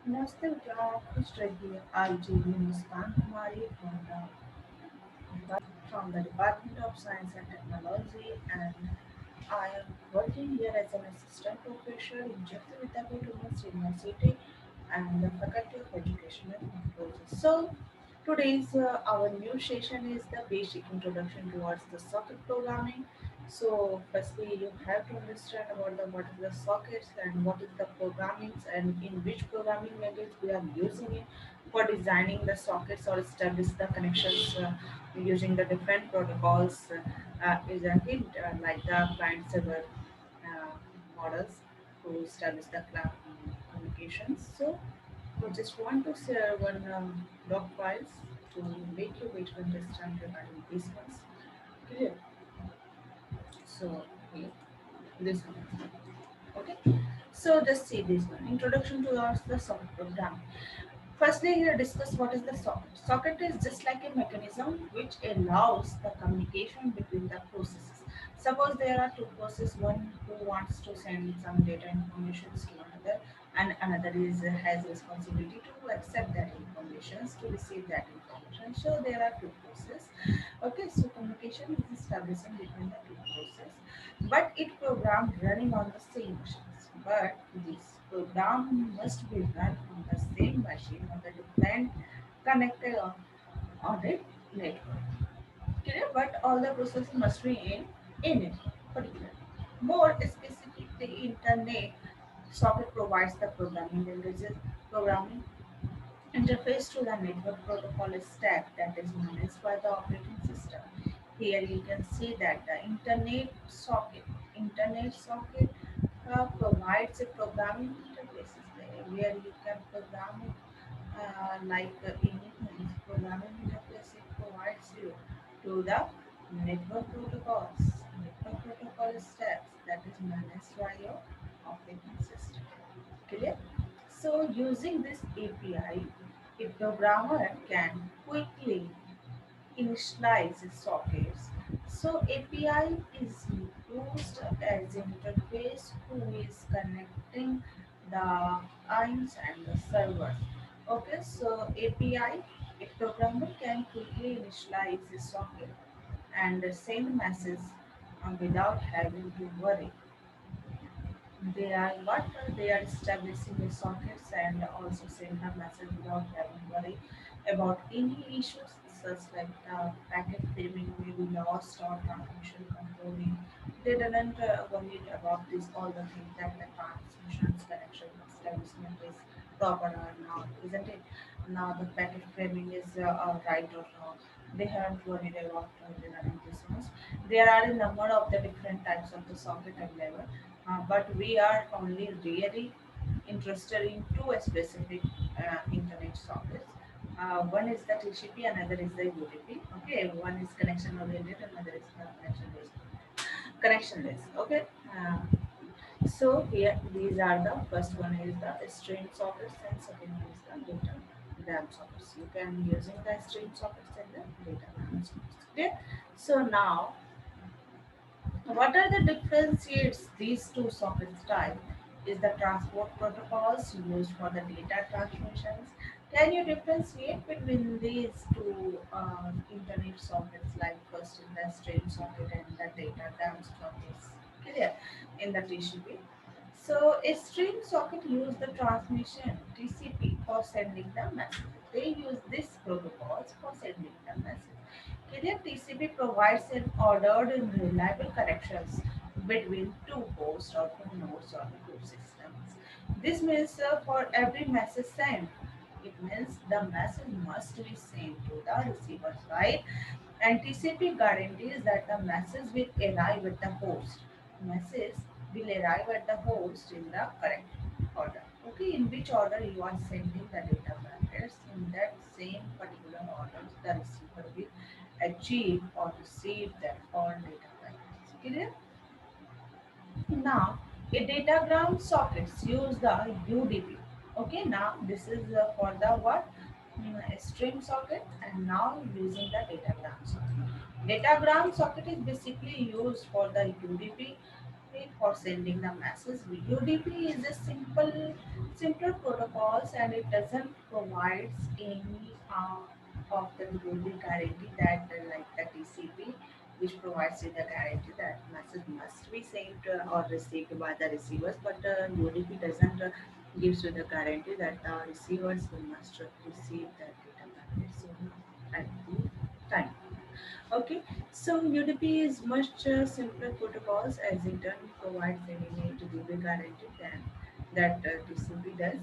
Namaste, Mr. Here. I, JVWU Muskan Kumari from the Department of Science and Technology, and I am working here as an assistant professor in JVWU University and the Faculty of Education and Technology. So, today's our new session is the basic introduction towards the socket programming. So, firstly, you have to understand about the what is the sockets and what is the programming and in which programming language we are using it for designing the sockets or establish the connections using the different protocols. Isn't it like the client server uh, models to establish the communications? So, we just want to share one doc files to make you better understand regarding these ones. Clear? So, here, this one. Okay. So, just see this one. Introduction towards the software program. Firstly, here discuss what is the socket. Socket is just like a mechanism which allows the communication between the processes. Suppose there are two processes, one who wants to send some data information to another, and another is has responsibility to accept that information, to receive that information. So there are two processes. Okay, so communication is establishing between the two processes, but it program running on the same machines. But this program must be run on the same machine on the different connected on the network. Clear? But all the processes must be in it particular. More specific, the internet socket provides the programming languages, programming interface to the network protocol stack that is managed by the operating system. Here you can see that the internet socket provides a programming interfaces there where you can program it like anything. Programming interface it provides you to the network protocols, network protocol stacks that is managed by your operating system. Clear? So using this API, a programmer can quickly initialize its sockets. So API is used as interface who is connecting the clients and the servers. Okay, so API, a programmer can quickly initialize the socket and send message without having to worry. They are establishing the sockets and also send a message without having worry about any issues such like packet framing may be lost or transmission controlling. They didn't worry about this all the things that the transmissions connection establishment is proper or not, isn't it? Now the packet framing is right or wrong. They haven't worried about regarding this ones. There are a number of the different types of the socket available, but we are only really interested in two specific internet sockets. One is the TCP, another is the UDP. Okay, one is connection oriented, another is connection based. Connectionless. Okay. So here these are the first one is the stream sockets and second one is the datagram sockets. You can using the stream sockets and the datagram sockets. Okay. So now what are the differentiates these two sockets type is the transport protocols used for the data transmissions. Can you differentiate between these two internet sockets like first in the stream socket and the datagram sockets? Clear in the TCP. So a stream socket use the transmission TCP for sending the message. They use this protocols for sending the message. Clear TCP provides an ordered and reliable connections between two hosts or two nodes or two systems. This means for every message sent, it means the message must be sent to the receiver, right? And TCP guarantees that the message will arrive at the host. Message will arrive at the host in the correct order. Okay, in which order you are sending the data packets, in that same particular order, the receiver will achieve or receive that all data packets. Clear? Now, a datagram sockets use the UDP. Okay, now this is for the what? A stream socket, and now using the datagram socket. Datagram socket is basically used for the UDP. for sending the message. UDP is a simpler protocols and it doesn't provide any of the global guarantee that like the TCP, which provides you the guarantee that message must be sent or received by the receivers, but UDP doesn't gives you the guarantee that the receivers will must receive that data packet soon at the time. Okay, so UDP is much simpler protocols as it doesn't provide any need to give a guarantee than that TCP does.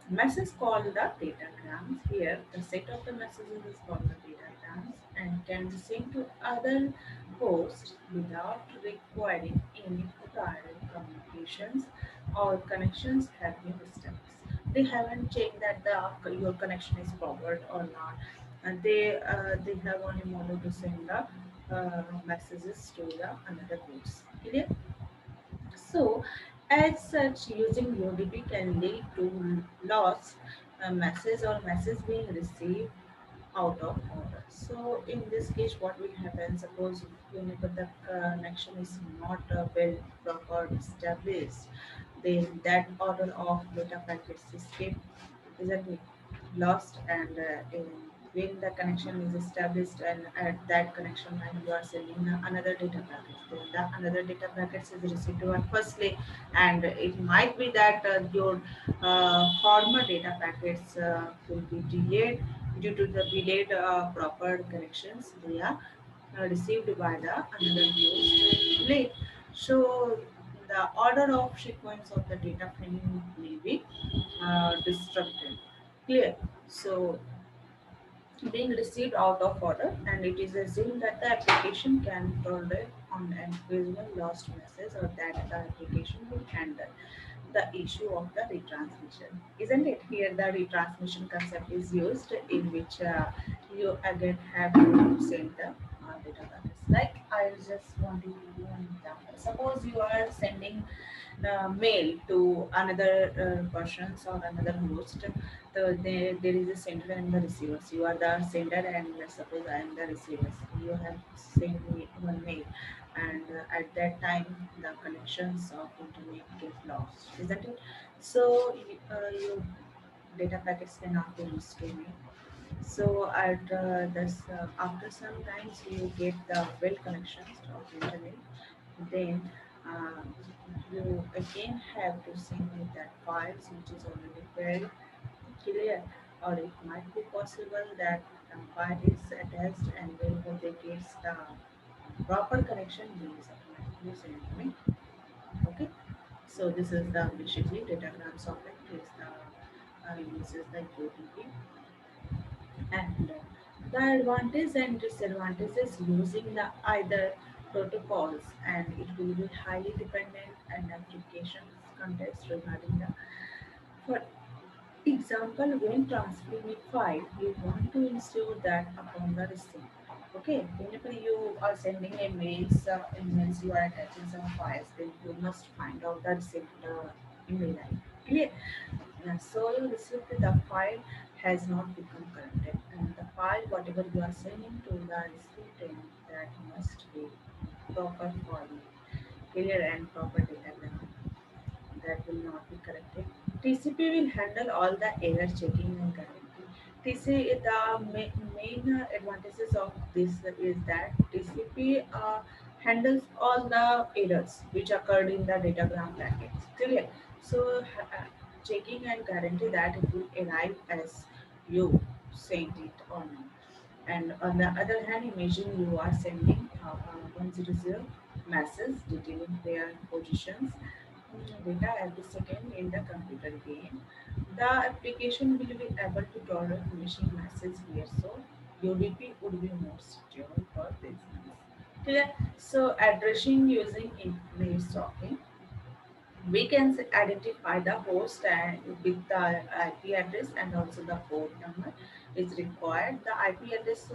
Message called the datagrams. Here, the set of the messages is called the datagrams and can be sent to other hosts without requiring any prior communications or connections have been established. They haven't checked that the your connection is forward or not, and they have only wanted to send the messages to the another host. Clear? So, as such, using UDP can lead to loss message or message being received out of order. So, in this case, what will happen? Suppose whenever the connection is not well proper established, then that order of data packets escape, isn't it? Lost and when the connection is established and at that connection line you are sending another data packet, then the another data packets is received one firstly, and it might be that your former data packets will be delayed due to the delayed proper connections they are received by the another host late. So the order of sequence of the data frame will be disrupted. Clear? So being received out of order, and it is assumed that the application can tolerate on an occasional lost message or that the application will handle the issue of the retransmission. Isn't it? Here the retransmission concept is used in which you again have to send the data packets. Like I just want to give you an example. Suppose you are sending mail to another persons or another host. So there is a sender and the receivers. You are the sender and suppose I am the receivers. You have sent me one mail, and at that time the connections of internet get lost, isn't it? So your data packets cannot be reached to me. So at this after some times you get the well connections of internet, then uh, you again have to send me that files which is already well clear, or it might be possible that the file is attached and whenever they get the proper connection they is automatically sent to me. Okay, so this is the basically datagram socket is the uses the UDP, and the advantage and disadvantages using the either protocols, and it will be highly dependent and application context regarding the for example, when transferring a file, you want to ensure that upon the receipt. Okay, whenever you are sending a emails you are attaching some files, then you must find out the receipt email ID. Clear? So you received the file has not become corrupted, and the file whatever you are sending to the recipient that must be proper format, clear and proper data that will not be corrected. TCP will handle all the error checking and guarantee. Main advantages of this is that TCP handles all the errors which occurred in the datagram packets. Clear? So checking and guarantee that it will arrive as you sent it or not. And on the other hand, imagine you are sending 100 message detailing their positions data every second in the computer game. The application will be able to tolerate machine message here, so UDP would be more suitable for business. Clear? So addressing using image stalking, we can identify the host and with the IP address and also the port number is required. The IP address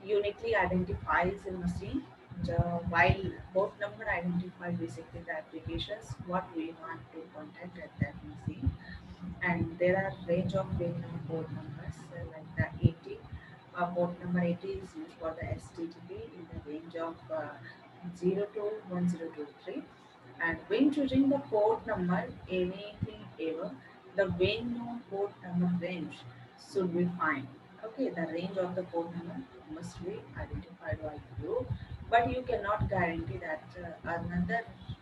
uniquely identifies a machine, while port number identifies basically the applications what we want to contact at that machine. And there are range of random port numbers like the 80. Port number 80 is used for the STTP in the range of 0 to 1023, And when choosing the port number, anything ever, the when known port number range should be fine. Okay, the range of the port number must be identified by you, but you cannot guarantee that another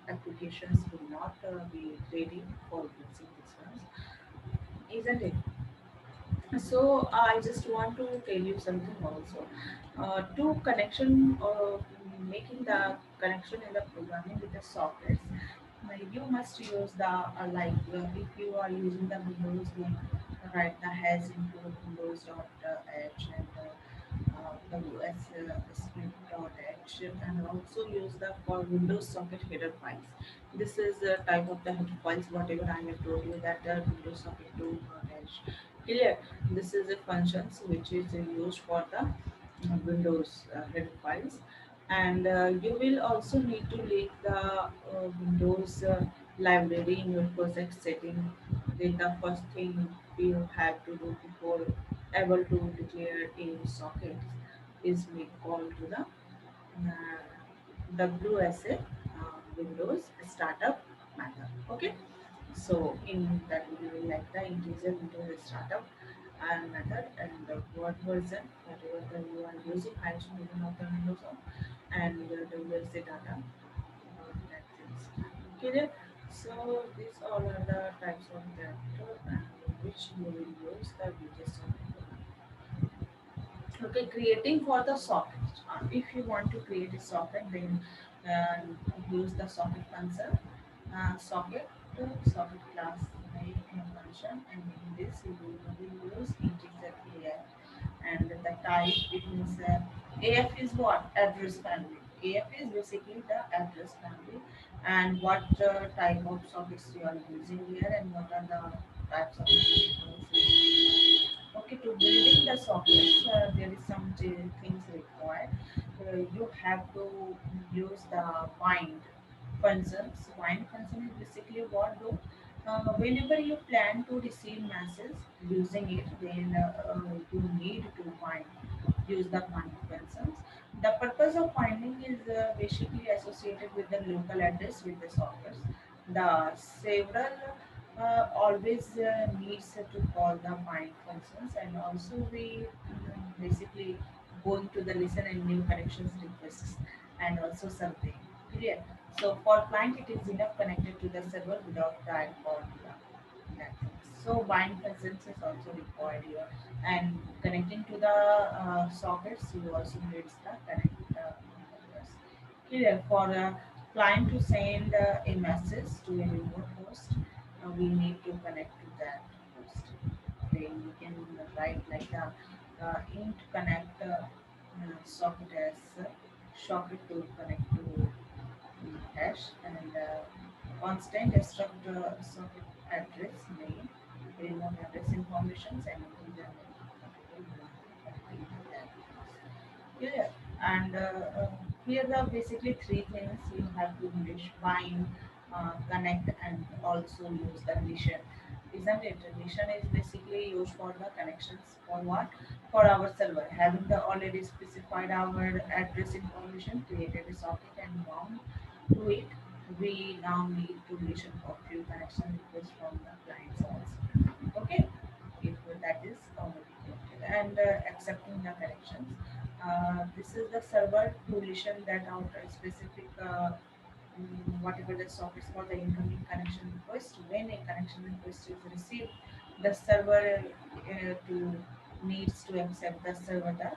applications will not be ready for using this one, isn't it? So I just want to tell you something also. To connection, making the connection in the programming with the sockets, you must use the if you are using the Windows, then write the hash into Windows dot h and WS script dot h, and also use the for Windows socket header files. This is the type of the header files. Whatever I have told you that the Windows socket 2 dot h. Clear. This is a functions which is used for the Windows header files, and you will also need to link the Windows library in your project setting. Then the first thing you have to do before able to declare a socket is make call to the WSA Windows startup method. Okay, so in that we will like the integer Windows startup and method and the word version whatever the you are using highest version of the Windows of, and the WSA data that things. Okay, then, so these all are the types of character and which you will use the widgets of the okay, creating for the socket. If you want to create a socket, then use the socket function, socket class name and function, and in this you will use integer AF, and the type it means AF is what address family. AF is basically the address family, and what type of sockets you are using here, and what are the types of okay, to building the sockets, there is some things required. You have to use the bind functions. Bind function is basically what do whenever you plan to receive message using it, then you need to bind. Use the bind functions. The purpose of binding is basically associated with the local address with the sockets. The several always needs to call the bind functions, and also we basically going to the listen and new connections requests and also something clear. So for client it is enough connected to the server without that or that thing. So bind functions is also required here, and connecting to the sockets you also needs the connect numbers. Clear. For a client to send a message to a remote host, we need to connect to that host. Then we can write like int connect socket as socket to connect to hash, and constant struct socket address name, remote address information, and integer name. Yeah, and here are basically three things you have to bind, connect, and also use the relation. Isn't it? Relation is basically used for the connections for what? For our server. Having the already specified our address information, created a socket and bound to it. We now need to relation for few connection requests from the clients also. Okay, if that is already connected and accepting the connections. This is the server to listen that out a specific whatever the sockets for the incoming connection request. When a connection request is received, the server to needs to accept the server the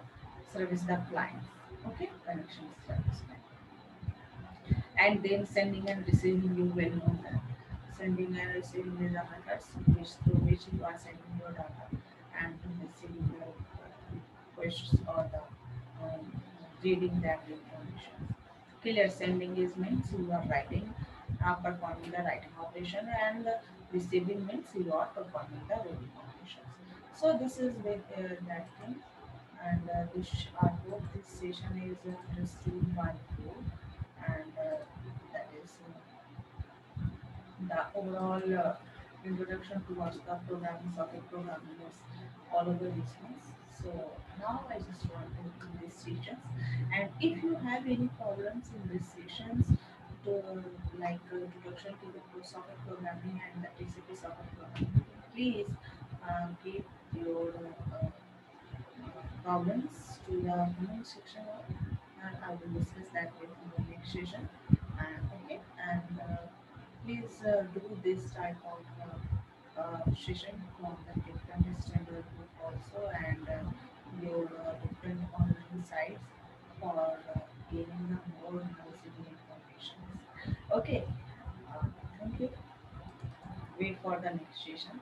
service the client. Okay, connection service client, and then sending and receiving you will know that sending and receiving is the methods which through which you are sending your data and receiving the questions or the um, reading that information. Clear sending is means you are writing, performing the writing operation, and receiving means you are performing the reading operations. So this is with that thing, and this I hope this session is received by you, and that is the overall introduction towards the programming, software programming is all over these ones. So now I just want to do these sessions, and if you have any problems in these sessions, introduction to the socket programming and the TCP socket programming. Please keep your problems to the comment section, and I will discuss that with you in the next session. And okay, and please do this type of session from the different standard group also, and your different online sites for gaining the more knowledgeable information. Okay, thank you. Wait for the next sessions.